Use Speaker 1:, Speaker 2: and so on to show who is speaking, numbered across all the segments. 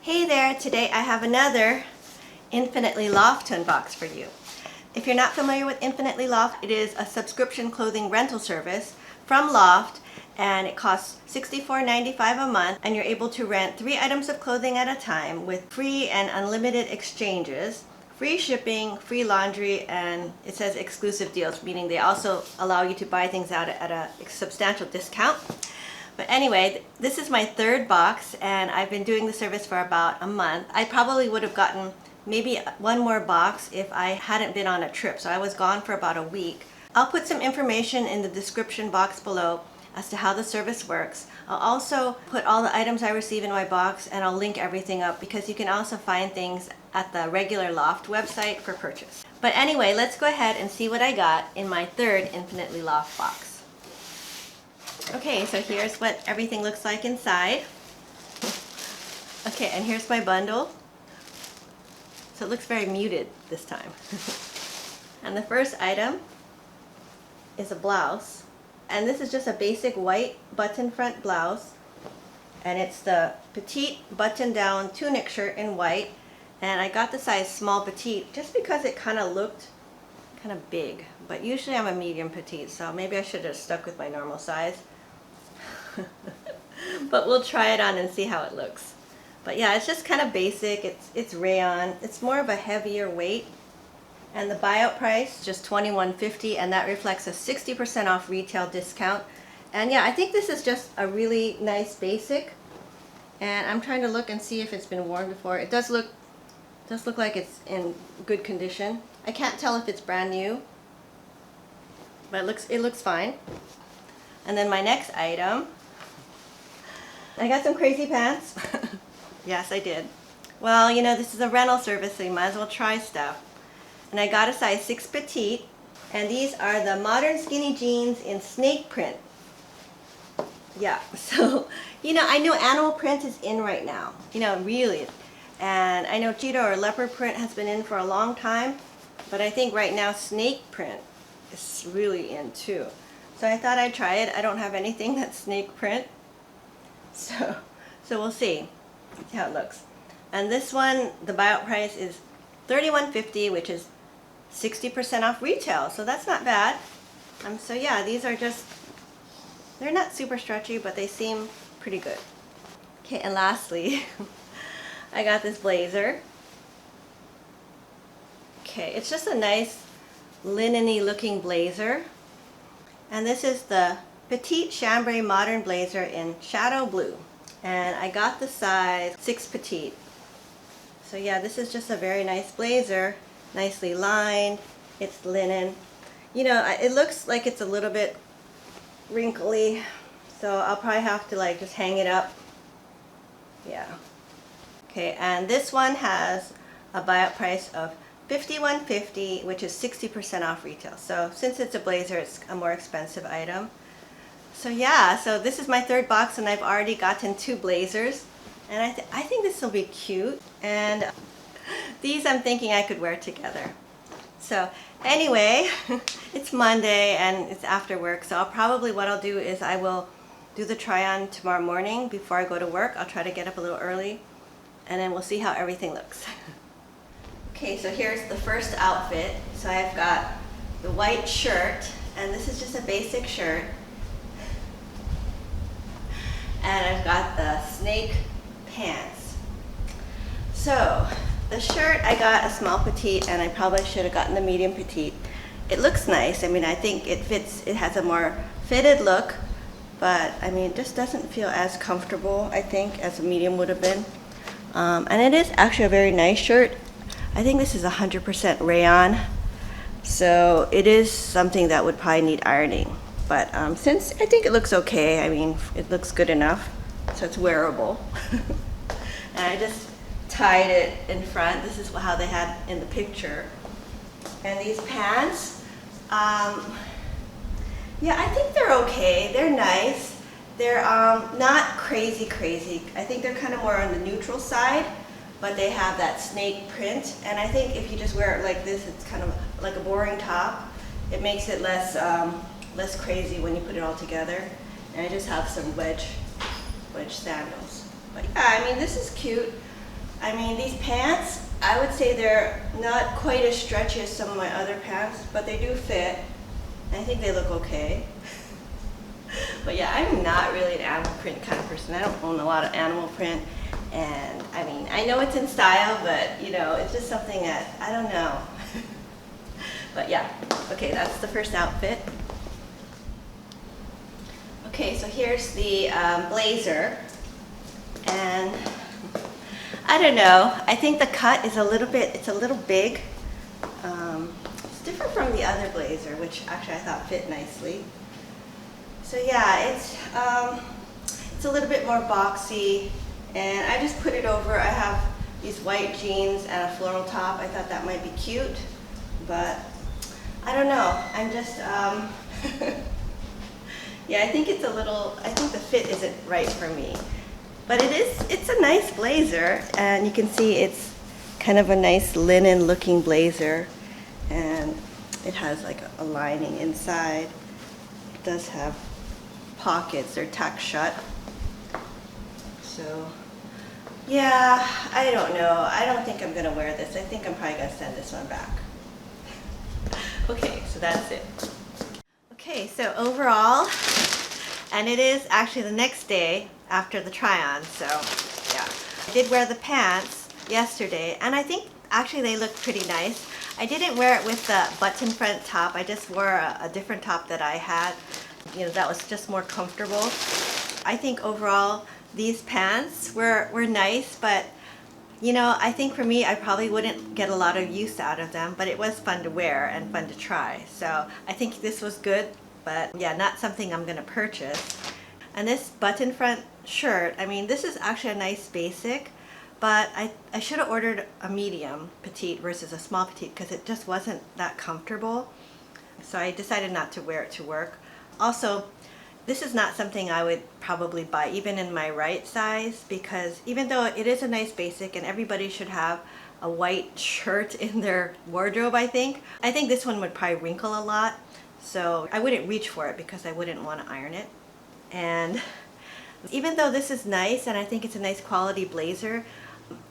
Speaker 1: Hey there, today I have another Infinitely LOFT to unbox for you. If you're not familiar with Infinitely LOFT, it is a subscription clothing rental service from Loft, and it costs $64.95 a month, and you're able to rent 3 items of clothing at a time with free and unlimited exchanges, free shipping, free laundry, and it says exclusive deals, meaning they also allow you to buy things out at a substantial discount. But anyway, this is my 3rd box, and I've been doing the service for about a month. I probably would have gotten maybe one more box if I hadn't been on a trip. So I was gone for about a week. I'll put some information in the description box below as to how the service works. I'll also put all the items I receive in my box, and I'll link everything up because you can also find things at the regular Loft website for purchase. But anyway, let's go ahead and see what I got in my 3rd Infinitely LOFT box. Okay, so here's what everything looks like inside. Okay, and here's my bundle. So it looks very muted this time. And the first item is a blouse. And this is just a basic white button front blouse. And it's the petite button down tunic shirt in white. And I got the size small petite just because it kind of looked kind of big. But usually I'm a medium petite, so maybe I should have stuck with my normal size. But we'll try it on and see how it looks. But yeah, it's just kind of basic. It's rayon. It's more of a heavier weight. And the buyout price, just $21.50, and that reflects a 60% off retail discount. And yeah, I think this is just a really nice basic. And I'm trying to look and see if it's been worn before. It does look like it's in good condition. I can't tell if it's brand new, but it looks fine. And then my next item, I got some crazy pants. Yes, I did. Well, you know, this is a rental service, so you might as well try stuff. And I got a size 6 petite, and these are the modern skinny jeans in snake print. Yeah, so, you know, I know animal print is in right now, you know, really. And I know cheetah or leopard print has been in for a long time, but I think right now snake print is really in too. So I thought I'd try it. I don't have anything that's snake print. So we'll see how it looks. And this one, the buyout price is $31.50, which is 60% off retail. So that's not bad. So yeah, these are just, they're not super stretchy, but they seem pretty good. Okay, and lastly, I got this blazer. Okay, it's just a nice linen-y looking blazer. And this is the petite chambray modern blazer in shadow blue. And I got the size 6 petite. So yeah, this is just a very nice blazer, nicely lined. It's linen. You know, it looks like it's a little bit wrinkly, so I'll probably have to like just hang it up. Yeah. Okay, and this one has a buyout price of $51.50, which is 60% off retail. So since it's a blazer, it's a more expensive item. So yeah, so this is my 3rd box, and I've already gotten 2 blazers, and I think this will be cute. And these I'm thinking I could wear together. So anyway, it's Monday and it's after work, so what I'll do is I will do the try on tomorrow morning before I go to work. I'll try to get up a little early, and then we'll see how everything looks. Okay, so here's the first outfit. So I've got the white shirt, and this is just a basic shirt. And I've got the snake pants. So the shirt, I got a small petite, and I probably should have gotten the medium petite. It looks nice. I mean, I think it fits. It has a more fitted look, but I mean, it just doesn't feel as comfortable, I think, as a medium would have been. And it is actually a very nice shirt. I think this is 100% rayon, so it is something that would probably need ironing. But since I think it looks okay, I mean, it looks good enough, so it's wearable. And I just tied it in front. This is how they had in the picture. And these pants, yeah, I think they're okay. They're nice. They're not crazy. I think they're kind of more on the neutral side, but they have that snake print. And I think if you just wear it like this, it's kind of like a boring top. It makes it less crazy when you put it all together. And I just have some wedge sandals. But yeah, I mean, this is cute. I mean, these pants, I would say they're not quite as stretchy as some of my other pants, but they do fit. I think they look okay. But yeah, I'm not really an animal print kind of person. I don't own a lot of animal print. And I mean, I know it's in style, but you know, it's just something that, I don't know. But yeah, okay, that's the first outfit. Okay, so here's the blazer. And I don't know, I think the cut is it's a little big. It's different from the other blazer, which actually I thought fit nicely. So yeah, it's a little bit more boxy, and I just put it over. I have these white jeans and a floral top. I thought that might be cute, but I don't know. I'm just, yeah, I think the fit isn't right for me. But it's a nice blazer, and you can see it's kind of a nice linen looking blazer, and it has like a lining inside. It does have pockets, they're tacked shut. So yeah, I don't know. I don't think I'm gonna wear this. I think I'm probably gonna send this one back. Okay, so that's it. Okay, so overall, and it is actually the next day after the try-on, so yeah. I did wear the pants yesterday, and I think actually they look pretty nice. I didn't wear it with the button front top. I just wore a different top that I had. You know, that was just more comfortable. I think overall these pants were nice, but you know, I think for me I probably wouldn't get a lot of use out of them, but it was fun to wear and fun to try. So I think this was good, but yeah, not something I'm gonna purchase. And this button front shirt, I mean, this is actually a nice basic, but I should have ordered a medium petite versus a small petite because it just wasn't that comfortable. So I decided not to wear it to work. Also, this is not something I would probably buy even in my right size, because even though it is a nice basic and everybody should have a white shirt in their wardrobe, I think this one would probably wrinkle a lot. So I wouldn't reach for it because I wouldn't want to iron it. And even though this is nice and I think it's a nice quality blazer,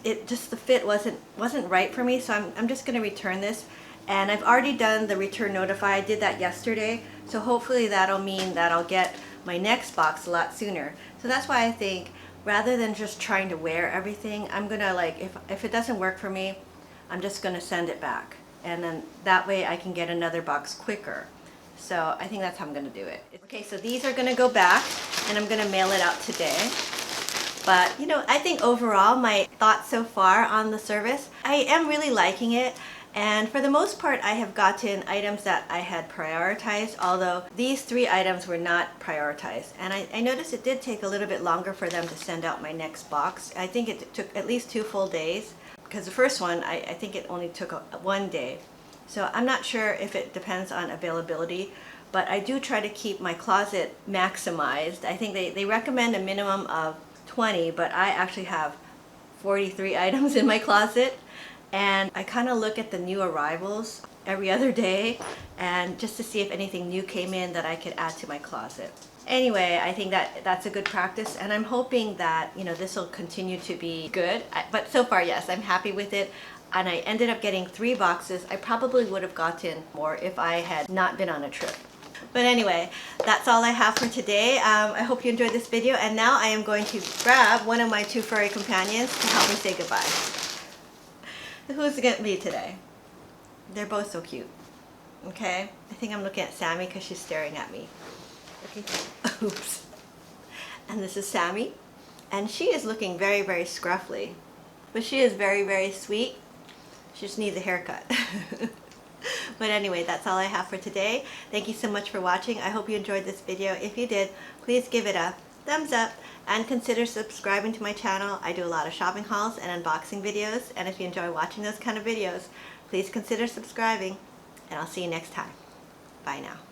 Speaker 1: the fit wasn't right for me, so I'm just going to return this. And I've already done the return notify. I did that yesterday, so hopefully that'll mean that I'll get my next box a lot sooner. So that's why I think rather than just trying to wear everything, I'm gonna, like, if it doesn't work for me, I'm just gonna send it back, and then that way I can get another box quicker. So I think that's how I'm gonna do it. Okay, so these are gonna go back and I'm gonna mail it out today. But you know, I think overall my thoughts so far on the service, I am really liking it. And for the most part, I have gotten items that I had prioritized, although these 3 items were not prioritized. And I noticed it did take a little bit longer for them to send out my next box. I think it took at least 2 full days, because the first one, I think it only took 1 day. So I'm not sure if it depends on availability, but I do try to keep my closet maximized. I think they recommend a minimum of 20, but I actually have 43 items in my closet. And I kind of look at the new arrivals every other day, and just to see if anything new came in that I could add to my closet. Anyway, I think that's a good practice, and I'm hoping that, you know, this will continue to be good. But so far, yes, I'm happy with it. And I ended up getting 3 boxes. I probably would have gotten more if I had not been on a trip. But anyway, that's all I have for today. I hope you enjoyed this video, and now I am going to grab one of my 2 furry companions to help me say goodbye. Who's it gonna be today? They're both so cute. Okay? I think I'm looking at Sammy because she's staring at me. Okay. Oops. And this is Sammy. And she is looking very, very scruffy. But she is very, very sweet. She just needs a haircut. But anyway, that's all I have for today. Thank you so much for watching. I hope you enjoyed this video. If you did, please give it a thumbs up and consider subscribing to my channel. I do a lot of shopping hauls and unboxing videos, and if you enjoy watching those kind of videos, please consider subscribing, and I'll see you next time. Bye now.